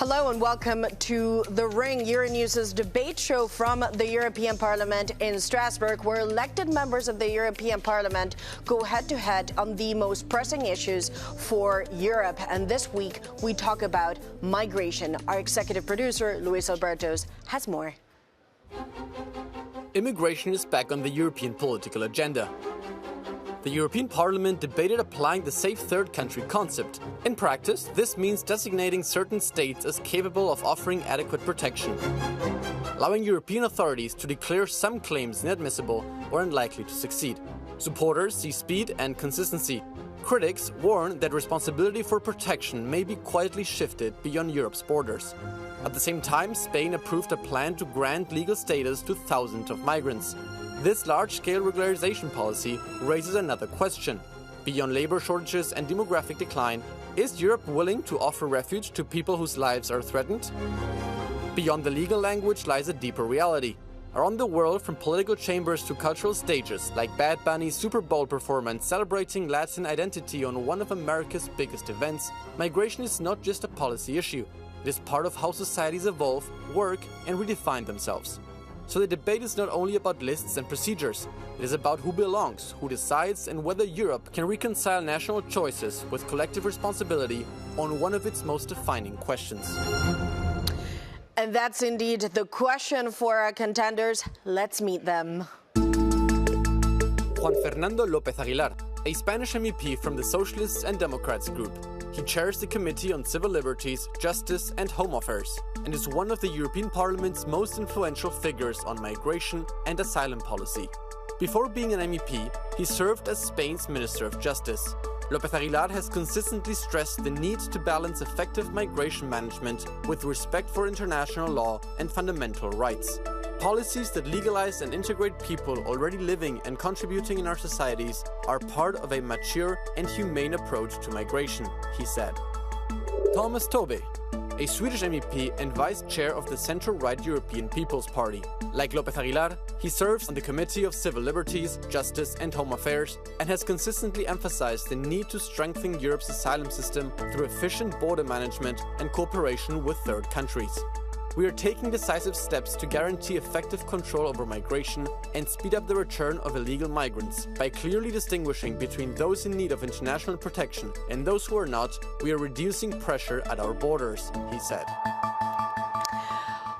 Hello and welcome to The Ring, Euronews's debate show from the European Parliament in Strasbourg, where elected members of the European Parliament go head-to-head on the most pressing issues for Europe. And this week, we talk about migration. Our executive producer, Luis Albertos, has more. Immigration is back on the European political agenda. The European Parliament debated applying the safe third country concept. In practice, this means designating certain states as capable of offering adequate protection, allowing European authorities to declare some claims inadmissible or unlikely to succeed. Supporters see speed and consistency. Critics warn that responsibility for protection may be quietly shifted beyond Europe's borders. At the same time, Spain approved a plan to grant legal status to thousands of migrants. This large-scale regularization policy raises another question. Beyond labor shortages and demographic decline, is Europe willing to offer refuge to people whose lives are threatened? Beyond the legal language lies a deeper reality. Around the world, from political chambers to cultural stages, like Bad Bunny's Super Bowl performance celebrating Latin identity on one of America's biggest events, migration is not just a policy issue. It is part of how societies evolve, work, and redefine themselves. So the debate is not only about lists and procedures, it is about who belongs, who decides, and whether Europe can reconcile national choices with collective responsibility on one of its most defining questions. And that's indeed the question for our contenders. Let's meet them. Juan Fernando López Aguilar, a Spanish MEP from the Socialists and Democrats group. He chairs the Committee on Civil Liberties, Justice and Home Affairs, and is one of the European Parliament's most influential figures on migration and asylum policy. Before being an MEP, he served as Spain's Minister of Justice. López Aguilar has consistently stressed the need to balance effective migration management with respect for international law and fundamental rights. Policies that legalize and integrate people already living and contributing in our societies are part of a mature and humane approach to migration, he said. Tomas Tobé, a Swedish MEP and vice chair of the centre-right European People's Party. Like López Aguilar, he serves on the Committee of Civil Liberties, Justice and Home Affairs and has consistently emphasized the need to strengthen Europe's asylum system through efficient border management and cooperation with third countries. We are taking decisive steps to guarantee effective control over migration and speed up the return of illegal migrants. By clearly distinguishing between those in need of international protection and those who are not, we are reducing pressure at our borders, he said.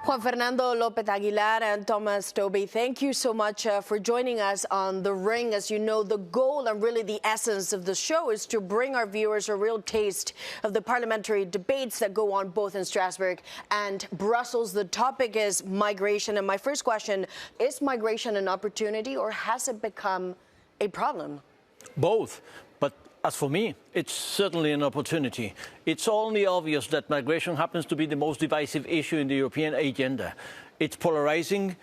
Juan Fernando López Aguilar and Tomas Tobé, thank you so much for joining us on The Ring. As you know, the goal and really the essence of the show is to bring our viewers a real taste of the parliamentary debates that go on both in Strasbourg and Brussels. The topic is migration. And my first question, is migration an opportunity or has it become a problem? Both. But as for me, it's certainly an opportunity. It's only obvious that migration happens to be the most divisive issue in the European agenda. It's polarizing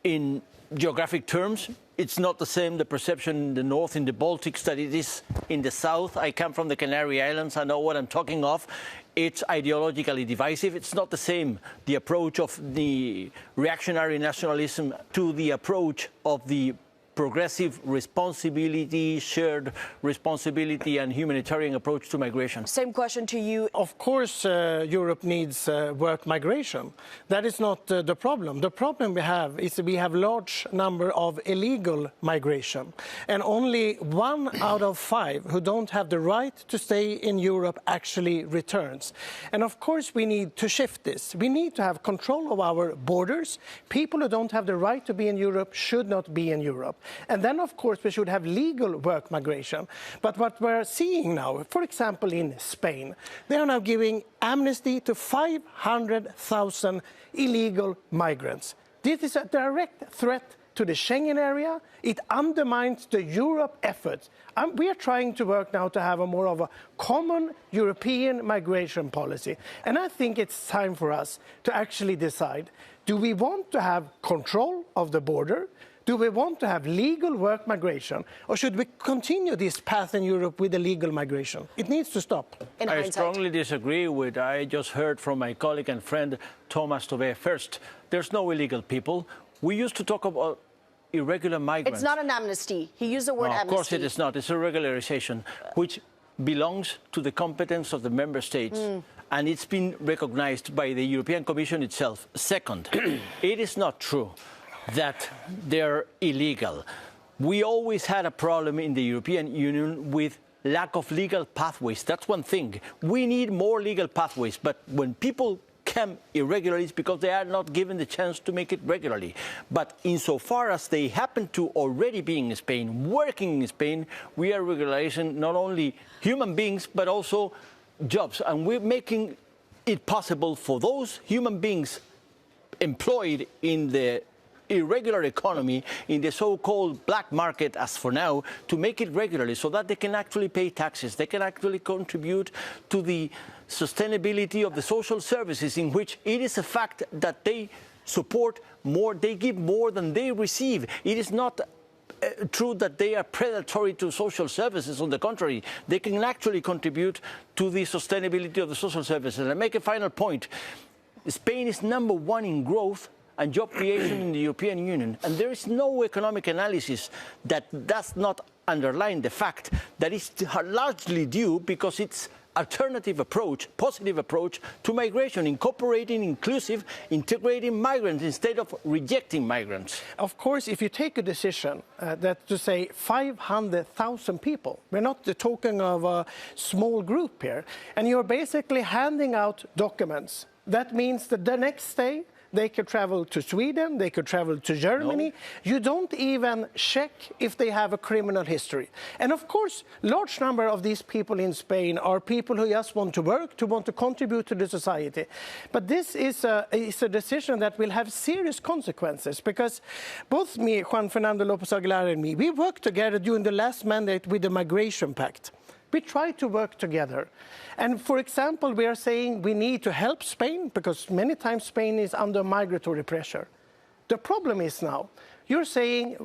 in geographic terms. It's not the same, the perception in the north, in the Baltics, that it is in the south. I come from the Canary Islands. I know what I'm talking of. It's ideologically divisive. It's not the same, the approach of the reactionary nationalism to the approach of the progressive responsibility, shared responsibility and humanitarian approach to migration. Same question to you. Of course, Europe needs work migration. That is not the problem. The problem we have is we have large number of illegal migration. And only 1 out of 5 who don't have the right to stay in Europe actually returns. And of course, we need to shift this. We need to have control of our borders. People who don't have the right to be in Europe should not be in Europe. And then, of course, we should have legal work migration. But what we're seeing now, for example, in Spain, they are now giving amnesty to 500,000 illegal migrants. This is a direct threat to the Schengen area. It undermines the Europe effort. We are trying to work now to have a more of a common European migration policy. And I think it's time for us to actually decide, do we want to have control of the border? Do we want to have legal work migration, or should we continue this path in Europe with illegal migration? It needs to stop. I strongly disagree with what I just heard from my colleague and friend Tomas Tobé. First, there's no illegal people. We used to talk about irregular migrants. It's not an amnesty. He used the word amnesty. Of course it is not. It's a regularization, which belongs to the competence of the member states. and it's been recognized by the European Commission itself. Second, it is not true that they're illegal. We always had a problem in the European Union with lack of legal pathways. That's one thing. We need more legal pathways, but when people come irregularly, it's because they are not given the chance to make it regularly. But insofar as they happen to already be in Spain, working in Spain, we are regularizing not only human beings, but also jobs. And we're making it possible for those human beings employed in the irregular economy, in the so-called black market as for now, to make it regularly so that they can actually pay taxes, they can actually contribute to the sustainability of the social services, in which it is a fact that they support more, they give more than they receive. It is not true that they are predatory to social services. On the contrary, they can actually contribute to the sustainability of the social services. And I make a final point. Spain is #1 in growth and job creation in the European Union. And there is no economic analysis that does not underline the fact that it's largely due because it's alternative approach, positive approach to migration, incorporating inclusive, integrating migrants instead of rejecting migrants. Of course, if you take a decision that to say 500,000 people, we're not talking of a small group here, and you're basically handing out documents, that means that the next day they could travel to Sweden, they could travel to Germany. No. You don't even check if they have a criminal history. And of course, large number of these people in Spain are people who just want to work, to want to contribute to the society. But this is a decision that will have serious consequences, because both me, Juan Fernando López Aguilar, and me, we worked together during the last mandate with the Migration Pact. We try to work together. And for example, we are saying we need to help Spain because many times Spain is under migratory pressure. The problem is now, you're saying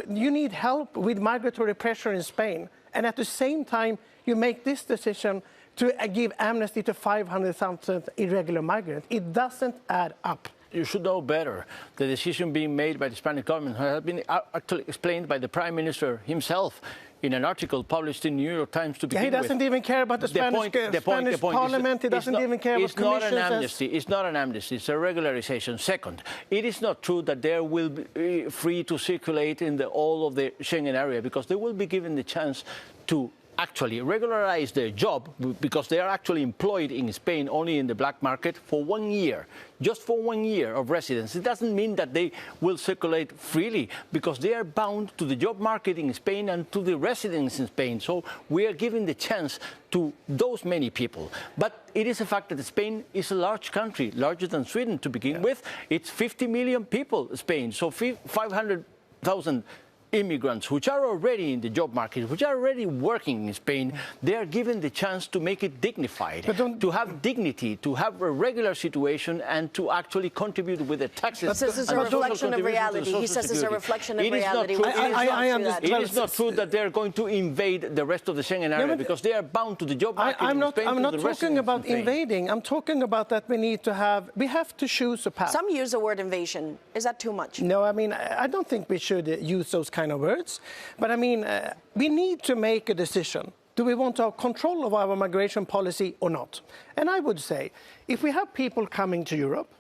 you need help with migratory pressure in Spain. And at the same time, you make this decision to give amnesty to 500,000 irregular migrants. It doesn't add up. You should know better. The decision being made by the Spanish government has been actually explained by the Prime Minister himself in an article published in the New York Times to begin with. He doesn't even care about the Spanish Parliament. He doesn't even care what Commission says. It's not an amnesty. It's a regularization. Second, it is not true that they will be free to circulate in all of the Schengen area, because they will be given the chance to actually regularize their job, because they are actually employed in Spain only in the black market for 1 year, just for 1 year of residence. It doesn't mean that they will circulate freely, because they are bound to the job market in Spain and to the residents in Spain. So we are giving the chance to those many people. But it is a fact that Spain is a large country, larger than Sweden to begin with. It's 50 million people, Spain, so 500,000 immigrants which are already in the job market, which are already working in Spain, they are given the chance to make it dignified, to have dignity, to have a regular situation, and to actually contribute with the taxes. But this is a reflection of reality. He says it's a reflection of reality. I understand. It is not true that they're going to invade the rest of the Schengen area, because they are bound to the job market in Spain. I'm not talking about invading. I'm talking about that we have to choose a path. Some use the word invasion. Is that too much? No, I mean, I don't think we should use those kind of words. But I mean, we need to make a decision. Do we want to have control of our migration policy or not? And I would say, if we have people coming to Europe,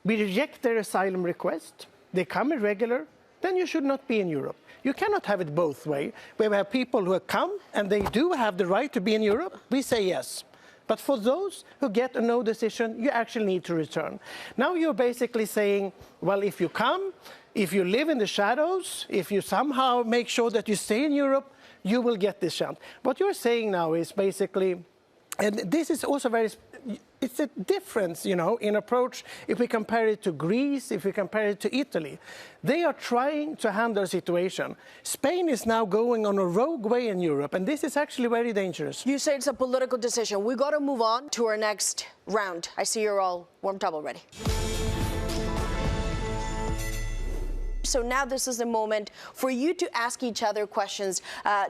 we reject their asylum request, they come irregular, then you should not be in Europe. You cannot have it both ways, where we have people who have come and they do have the right to be in Europe, we say yes. But for those who get a no decision, you actually need to return. Now you're basically saying, well, if you come, if you live in the shadows, if you somehow make sure that you stay in Europe, you will get this chance. What you're saying now is basically, and this is also it's a difference, you know, in approach if we compare it to Greece, if we compare it to Italy. They are trying to handle the situation. Spain is now going on a rogue way in Europe, and this is actually very dangerous. You say it's a political decision. We got to move on to our next round. I see you're all warmed up already. So now this is the moment for you to ask each other questions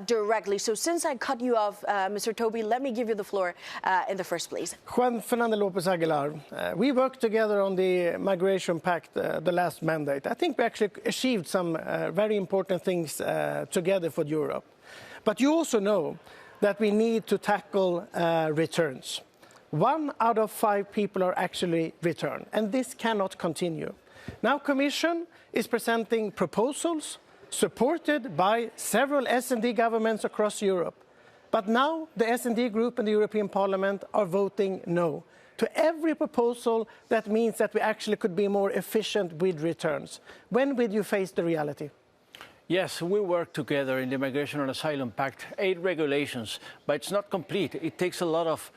directly. So since I cut you off, Mr. Tobé, let me give you the floor in the first place. Juan Fernando López Aguilar, we worked together on the Migration Pact the last mandate. I think we actually achieved some very important things together for Europe. But you also know that we need to tackle returns. 1 out of 5 people are actually returned, and this cannot continue. Now Commission is presenting proposals supported by several S&D governments across Europe. But now the S&D group in the European Parliament are voting no to every proposal that means that we actually could be more efficient with returns. When will you face the reality? Yes, we work together in the Migration and Asylum Pact, 8 regulations, but it's not complete. It takes a lot of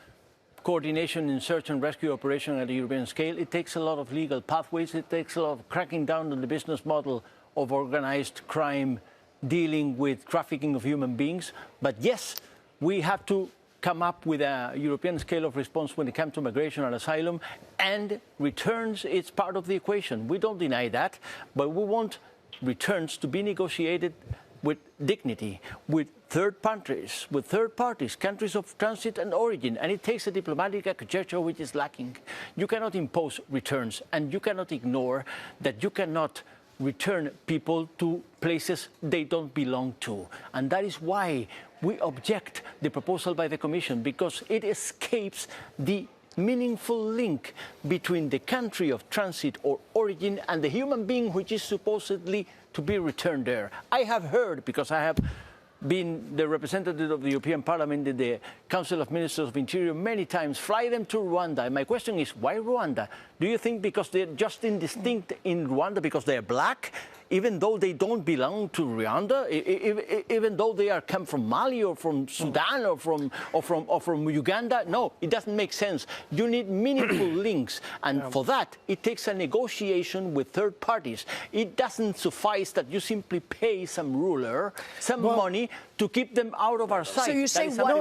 coordination in search and rescue operation at the European scale. It takes a lot of legal pathways. It takes a lot of cracking down on the business model of organized crime dealing with trafficking of human beings. But yes, we have to come up with a European scale of response when it comes to migration and asylum, and returns is part of the equation. We don't deny that, but we want returns to be negotiated with dignity, with third countries, countries of transit and origin, and it takes a diplomatic architecture which is lacking. You cannot impose returns, and you cannot ignore that you cannot return people to places they don't belong to. And that is why we object the proposal by the Commission, because it escapes the meaningful link between the country of transit or origin and the human being which is supposedly to be returned there. I have heard, because I have been the representative of the European Parliament in the Council of Ministers of Interior many times, fly them to Rwanda. And my question is, why Rwanda? Do you think because they're just indistinct in Rwanda because they're black, even though they don't belong to Rwanda, even though they are come from Mali or from Sudan or from Uganda? No, it doesn't make sense. You need meaningful links, and for that it takes a negotiation with third parties. It doesn't suffice that you simply pay some ruler some money to keep them out of our sight. So you say why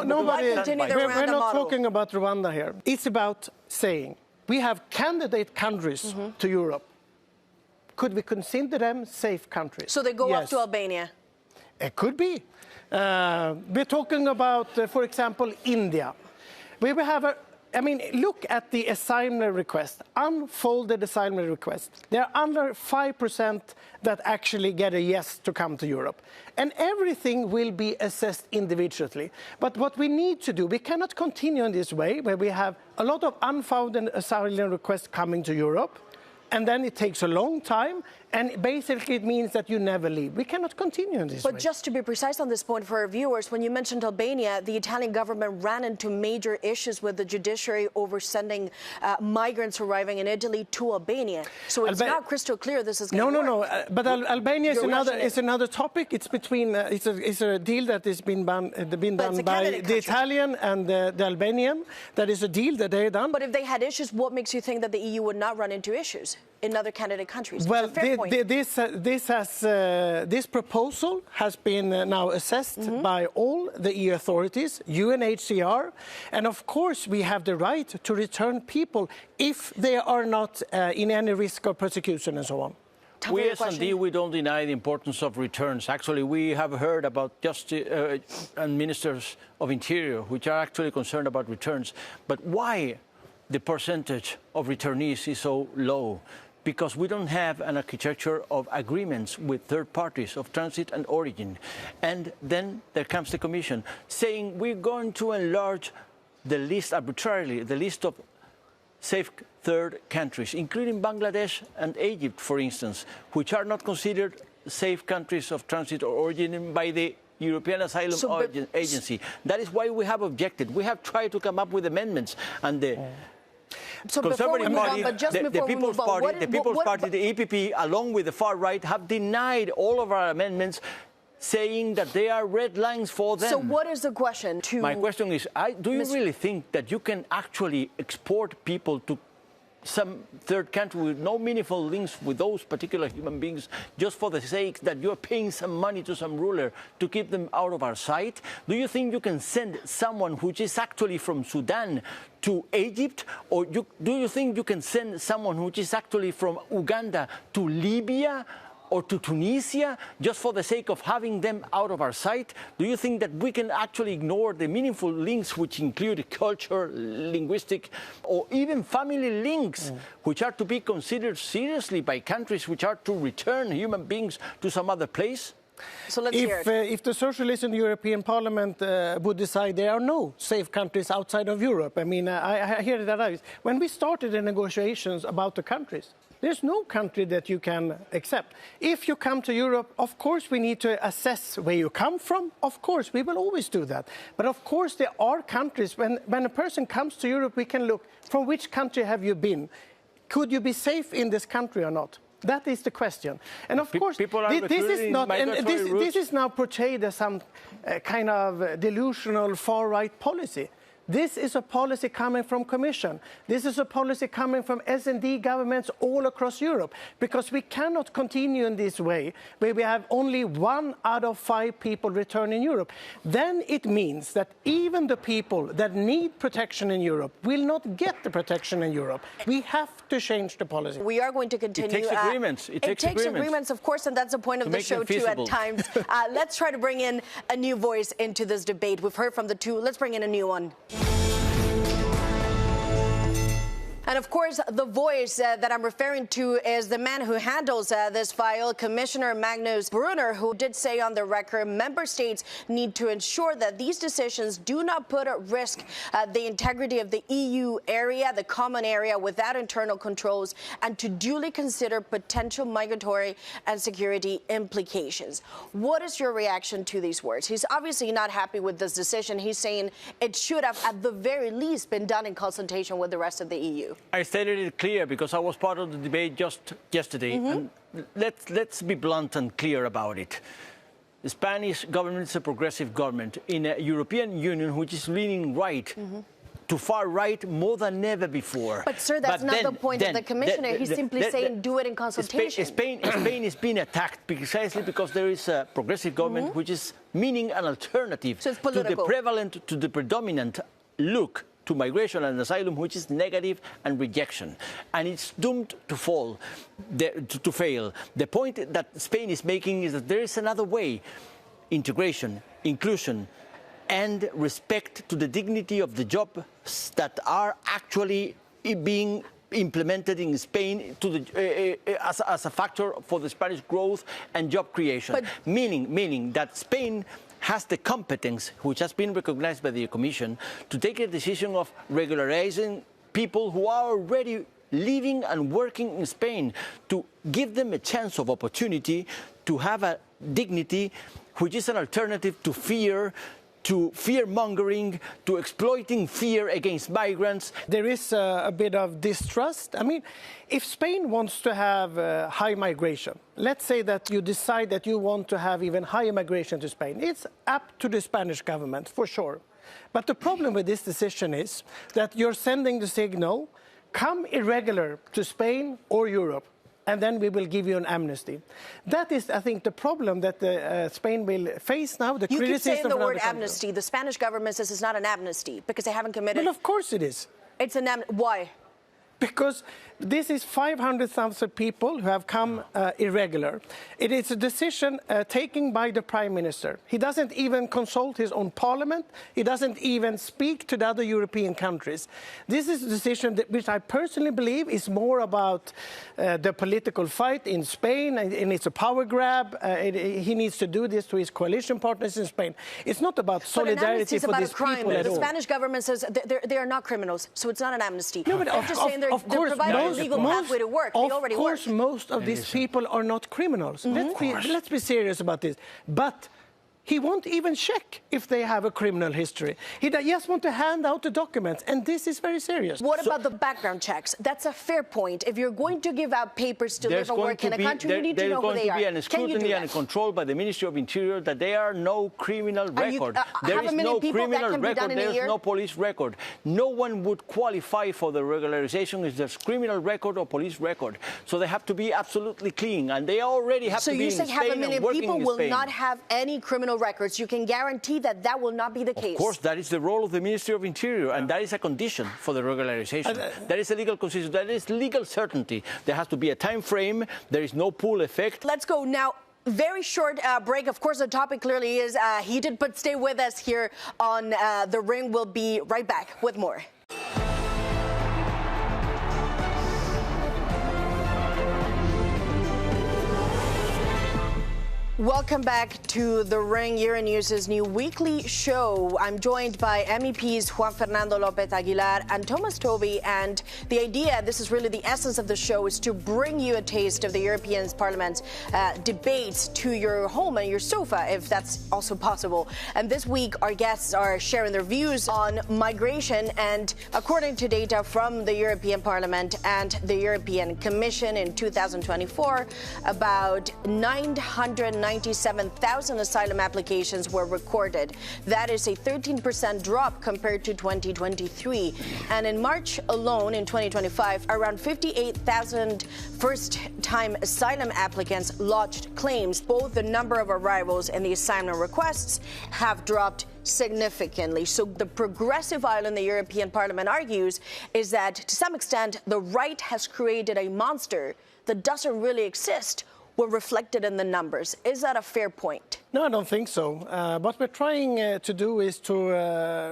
continue the We're Rwanda not model? talking about Rwanda here. It's about saying we have candidate countries to Europe. Could we consider them safe countries? So they go up to Albania? It could be. We're talking about, for example, India. We will have look at the asylum request, unfolded asylum request. There are under 5% that actually get a yes to come to Europe. And everything will be assessed individually. But what we need to do, we cannot continue in this way, where we have a lot of unfounded asylum requests coming to Europe, and then it takes a long time, and basically it means that you never leave. We cannot continue in this way. But just to be precise on this point for our viewers, when you mentioned Albania, the Italian government ran into major issues with the judiciary over sending migrants arriving in Italy to Albania. So it's not crystal clear this is going to work. But Albania is another topic. It's between it's a deal that has been done by the Italian and the Albanian. That is a deal that they've done. But if they had issues, what makes you think that the EU would not run into issues in other candidate countries? Well, this proposal has been now assessed by all the EU authorities, UNHCR, and of course we have the right to return people if they are not in any risk of persecution and so on. We S&D, we don't deny the importance of returns. Actually, we have heard about justice and ministers of interior which are actually concerned about returns. But why the percentage of returnees is so low? Because we don't have an architecture of agreements with third parties of transit and origin. And then there comes the Commission saying we're going to enlarge the list arbitrarily, the list of safe third countries, including Bangladesh and Egypt, for instance, which are not considered safe countries of transit or origin by the European Asylum Agency. That is why we have objected. We have tried to come up with amendments, and the Conservative Party, the People's Party, the EPP, along with the far right, have denied all of our amendments, saying that they are red lines for them. So what is the question? My question is, do you really think that you can actually export people to some third country with no meaningful links with those particular human beings just for the sake that you're paying some money to some ruler to keep them out of our sight? Do you think you can send someone who is actually from Sudan to Egypt? Or do you think you can send someone who is actually from Uganda to Libya or to Tunisia just for the sake of having them out of our sight? Do you think that we can actually ignore the meaningful links which include culture, linguistic, or even family links, which are to be considered seriously by countries which are to return human beings to some other place? So let's hear it. If the socialists in the European Parliament would decide there are no safe countries outside of Europe, I mean, I hear that. When we started the negotiations about the countries, there's no country that you can accept. If you come to Europe, of course, we need to assess where you come from. Of course, we will always do that. But of course, there are countries, when a person comes to Europe, we can look, from which country have you been? Could you be safe in this country or not? That is the question. And of course, this is now portrayed as some kind of delusional far-right policy. This is a policy coming from Commission. This is a policy coming from S&D governments all across Europe, because we cannot continue in this way, where we have only 1 out of 5 people return in Europe. Then it means that even the people that need protection in Europe will not get the protection in Europe. We have to change the policy. We are going to continue. It takes agreements. It takes agreements, of course, and that's the point of the show, too, at times. Let's try to bring in a new voice into this debate. We've heard from the two. Let's bring in a new one. And of course, the voice that I'm referring to is the man who handles this file, Commissioner Magnus Brunner, who did say on the record, member states need to ensure that these decisions do not put at risk the integrity of the EU area, the common area, without internal controls, and to duly consider potential migratory and security implications. What is your reaction to these words? He's obviously not happy with this decision. He's saying it should have, at the very least, been done in consultation with the rest of the EU. I stated it clear because I was part of the debate just yesterday. And let's be blunt and clear about it. The Spanish government is a progressive government in a European Union which is leaning right to far right more than ever before. But, sir, that's not the point of the Commissioner. He's simply saying do it in consultation. Spain is being attacked precisely because there is a progressive government which is meaning an alternative to the predominant look to migration and asylum, which is negative and rejection. And it's doomed to fall, to fail. The point that Spain is making is that there is another way: integration, inclusion, and respect to the dignity of the jobs that are actually being implemented in Spain as a factor for the Spanish growth and job creation. Meaning that Spain has the competence, which has been recognized by the Commission, to take a decision of regularizing people who are already living and working in Spain, to give them a chance of opportunity to have a dignity which is an alternative to fear, to fear-mongering, to exploiting fear against migrants. There is a bit of distrust. I mean, if Spain wants to have high migration, let's say that you decide that you want to have even higher migration to Spain, it's up to the Spanish government, for sure. But the problem with this decision is that you're sending the signal, come irregular to Spain or Europe, and then we will give you an amnesty. That is, I think, the problem that Spain will face now. You keep saying the word amnesty. The Spanish government says it's not an amnesty because they haven't committed. Well, of course it is. It's an amnesty. Why? Because this is 500,000 people who have come irregular. It is a decision taken by the Prime Minister. He doesn't even consult his own parliament. He doesn't even speak to the other European countries. This is a decision which I personally believe is more about the political fight in Spain, and it's a power grab. He needs to do this to his coalition partners in Spain. It's not about solidarity for these people at all. The Spanish government says they are not criminals, so it's not an amnesty. No, but they're just saying they're providing a legal pathway to work. They already work. Of course, most of these people are not criminals. Let's be serious about this. But he won't even check if they have a criminal history. He just wants to hand out the documents, and this is very serious. What about the background checks? That's a fair point. If you're going to give out papers to live and work in a country, you need to know who they are. There's going to be an scrutiny and control by the Ministry of Interior that there are no criminal record. There is no criminal record. There is no police record. No one would qualify for the regularization if there's criminal record or police record. So they have to be absolutely clean, and they already have to be in Spain and working in Spain. So you say half a million people will not have any criminal records. You can guarantee that that will not be the case. Of course, that is the role of the Ministry of Interior, and that is a condition for the regularization. That is a legal condition. That is legal certainty. There has to be a time frame. There is no pull effect. Let's go now. Very short break. Of course, the topic clearly is heated, but stay with us here on The Ring. We'll be right back with more. Welcome back to The Ring, Euronews's new weekly show. I'm joined by MEPs Juan Fernando López Aguilar and Tomas Tobé, and the idea, this is really the essence of the show, is to bring you a taste of the European Parliament's debates to your home and your sofa, if that's also possible. And this week, our guests are sharing their views on migration, and according to data from the European Parliament and the European Commission in 2024, about 997,000 asylum applications were recorded. That is a 13% drop compared to 2023. And in March alone, in 2025, around 58,000 first-time asylum applicants lodged claims. Both the number of arrivals and the asylum requests have dropped significantly. So the progressive aisle in the European Parliament argues is that, to some extent, the right has created a monster that doesn't really exist were reflected in the numbers. Is that a fair point? No, I don't think so. What we're trying to do is to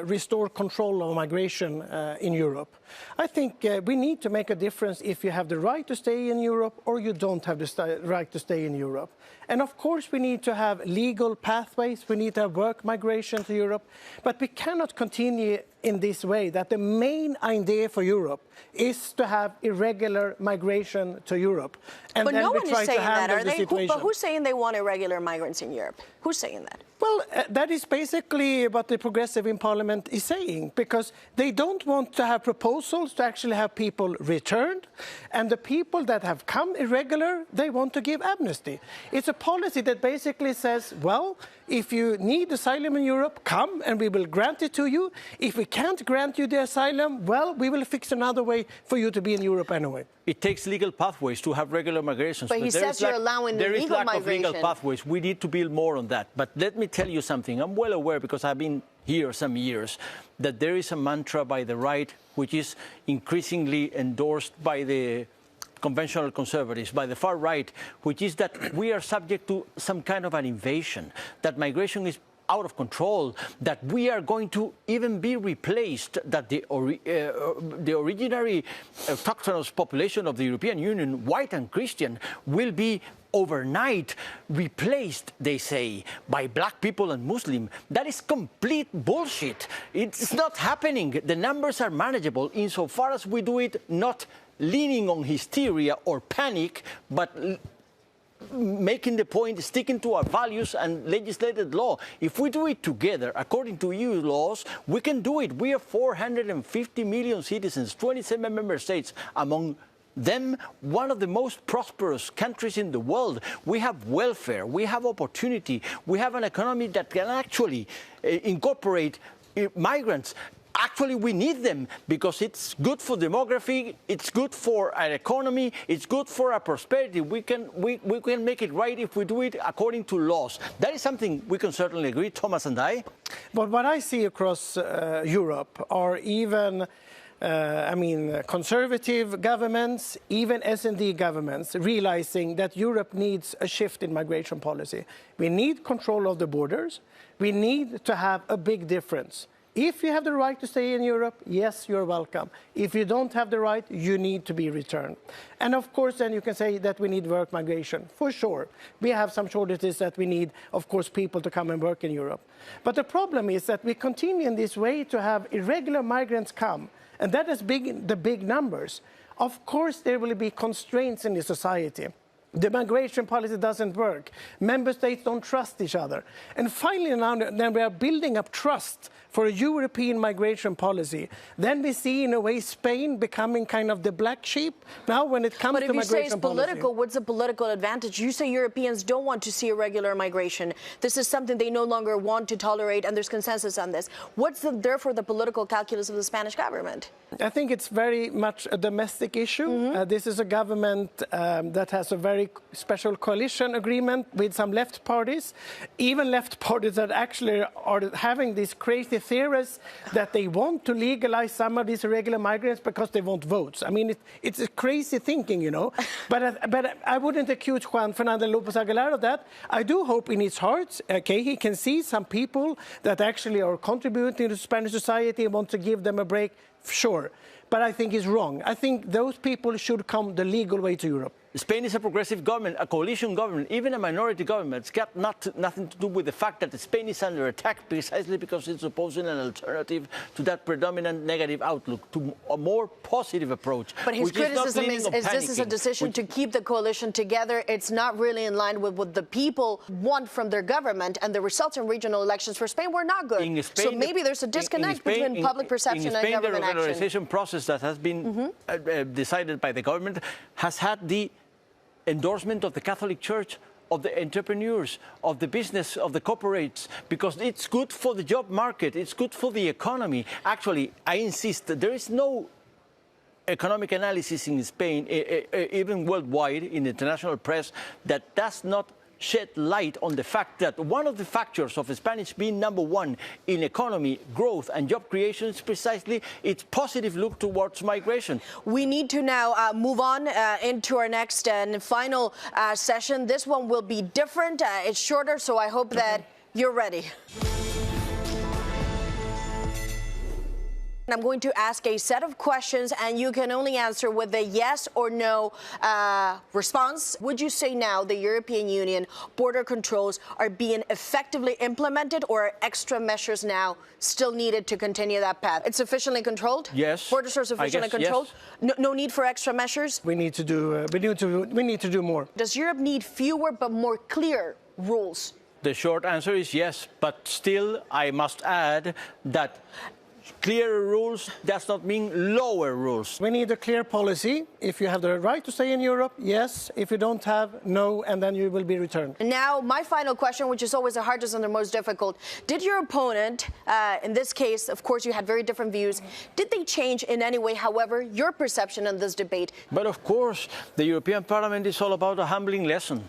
restore control of migration in Europe. I think we need to make a difference if you have the right to stay in Europe or you don't have the right to stay in Europe. And of course, we need to have legal pathways. We need to have work migration to Europe. But we cannot continue in this way, that the main idea for Europe is to have irregular migration to Europe. And but then no we one try is saying to handle that, are the they? situation. But who's saying they want irregular migrants in Europe? Who's saying that? Well, that is basically what the progressive in Parliament is saying, because they don't want to have proposals to actually have people returned, and the people that have come irregular, they want to give amnesty. It's a policy that basically says, well, if you need asylum in Europe, come and we will grant it to you. If we can't grant you the asylum, well, we will fix another way for you to be in Europe anyway. It takes legal pathways to have regular migrations. But he says you're allowing there is illegal lack migration. of legal pathways. We need to build more on that. But let me tell you something. I'm well aware, because I've been here some years, that there is a mantra by the right which is increasingly endorsed by the conventional conservatives, by the far right, which is that we are subject to some kind of an invasion, that migration is out of control, that we are going to even be replaced, that the originary autochthonous population of the European Union, white and Christian, will be overnight replaced, they say, by black people and Muslim. That is complete bullshit. It's not happening. The numbers are manageable insofar as we do it not leaning on hysteria or panic, but making the point, sticking to our values and legislated law. If we do it together, according to EU laws, we can do it. We are 450 million citizens, 27 member states, among them one of the most prosperous countries in the world. We have welfare, we have opportunity, we have an economy that can actually incorporate migrants. Actually, we need them because it's good for demography, it's good for our economy, it's good for our prosperity. We can make it right if we do it according to laws. That is something we can certainly agree, Thomas and I. But what I see across Europe are even conservative governments, even S&D governments, realizing that Europe needs a shift in migration policy. We need control of the borders. We need to have a big difference. If you have the right to stay in Europe, yes, you're welcome. If you don't have the right, you need to be returned. And of course, then you can say that we need work migration, for sure. We have some shortages that we need, of course, people to come and work in Europe. But the problem is that we continue in this way to have irregular migrants come, and that is the big numbers. Of course, there will be constraints in the society. The migration policy doesn't work. Member states don't trust each other. And finally, now then we are building up trust for a European migration policy. Then we see, in a way, Spain becoming kind of the black sheep now when it comes to migration policy. But if you say it's political, what's the political advantage? You say Europeans don't want to see irregular migration. This is something they no longer want to tolerate, and there's consensus on this. What's therefore the political calculus of the Spanish government? I think it's very much a domestic issue. Mm-hmm. This is a government that has a very special coalition agreement with some left parties, even left parties that actually are having these crazy theories that they want to legalize some of these irregular migrants because they want votes. I mean, it's a crazy thinking, you know. But I wouldn't accuse Juan Fernando López Aguilar of that. I do hope in his heart, okay, he can see some people that actually are contributing to Spanish society and want to give them a break, sure. But I think he's wrong. I think those people should come the legal way to Europe. Spain is a progressive government, a coalition government, even a minority government. It's got nothing to do with the fact that Spain is under attack precisely because it's opposing an alternative to that predominant negative outlook, to a more positive approach. But his criticism is this is a decision to keep the coalition together. It's not really in line with what the people want from their government, and the results in regional elections for Spain were not good. So maybe there's a disconnect between public perception and government action. The regularization process that has been decided by the government has had the endorsement of the Catholic Church, of the entrepreneurs, of the business, of the corporates, because it's good for the job market, it's good for the economy. Actually, I insist that there is no economic analysis in Spain, even worldwide, in the international press, that does not shed light on the fact that one of the factors of Spanish being number one in economy, growth and job creation is precisely its positive look towards migration. We need to now move on into our next and final session. This one will be different. It's shorter, so I hope that you're ready. I'm going to ask a set of questions, and you can only answer with a yes or no response. Would you say now the European Union border controls are being effectively implemented, or are extra measures now still needed to continue that path? It's sufficiently controlled? Yes. Borders are sufficiently controlled? Yes. No need for extra measures? We need to do more. Does Europe need fewer but more clear rules? The short answer is yes, but still I must add that clearer rules does not mean lower rules. We need a clear policy. If you have the right to stay in Europe, yes. If you don't have, no, and then you will be returned. And now, my final question, which is always the hardest and the most difficult. Did your opponent, in this case, of course, you had very different views, did they change in any way, however, your perception in this debate? But of course, the European Parliament is all about a humbling lesson.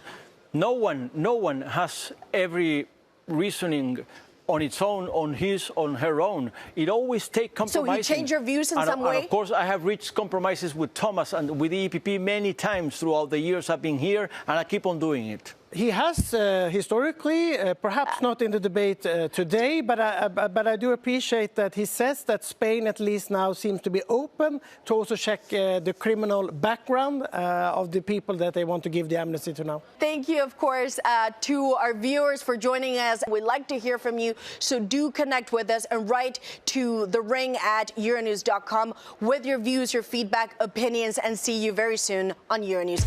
No one has every reasoning on its own, on her own. It always takes compromises. So you change your views in some way? And of course, I have reached compromises with Thomas and with the EPP many times throughout the years I've been here, and I keep on doing it. He has historically, perhaps not in the debate today, but I do appreciate that he says that Spain at least now seems to be open to also check the criminal background of the people that they want to give the amnesty to now. Thank you, of course, to our viewers for joining us. We'd like to hear from you, so do connect with us and write to thering@euronews.com with your views, your feedback, opinions, and see you very soon on Euronews.